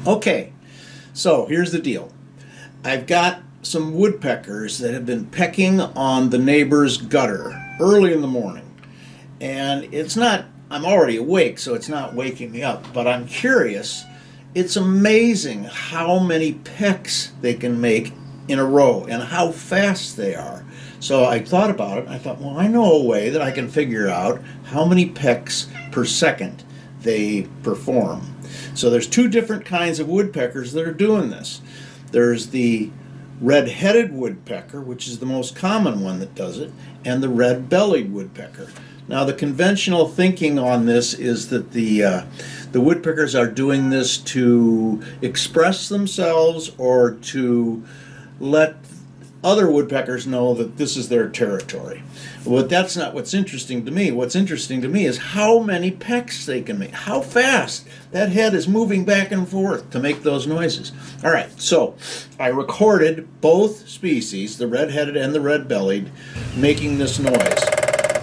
Okay, so here's the deal. I've got some woodpeckers that have been pecking on the neighbor's gutter early in the morning. And it's not, I'm already awake, so it's not waking me up, but I'm curious. It's amazing how many pecks they can make in a row and how fast they are. So I thought about it, and I thought, well, I know a way that I can figure out how many pecks per second they perform. So there's two different kinds of woodpeckers that are doing this. There's the red-headed woodpecker, which is the most common one that does it, and the red-bellied woodpecker. Now, the conventional thinking on this is that the woodpeckers are doing this to express themselves or to let other woodpeckers know that this is their territory. But that's not what's interesting to me. What's interesting to me is how many pecks they can make, how fast that head is moving back and forth to make those noises. All right, so I recorded both species, the red-headed and the red-bellied, making this noise.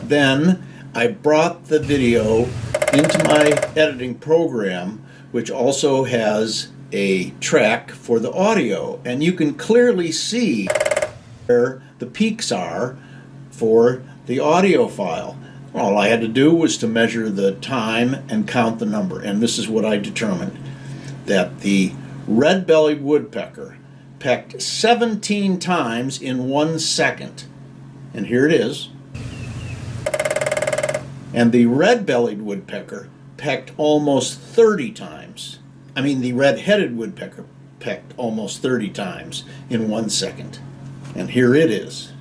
Then I brought the video into my editing program, which also has a track for the audio, and you can clearly see where the peaks are for the audio file. All I had to do was to measure the time and count the number, and this is what I determined: that the red-bellied woodpecker pecked 17 times in 1 second, and here it is. And the red-bellied woodpecker pecked almost 30 times. The red-headed woodpecker pecked almost 30 times in 1 second. And here it is.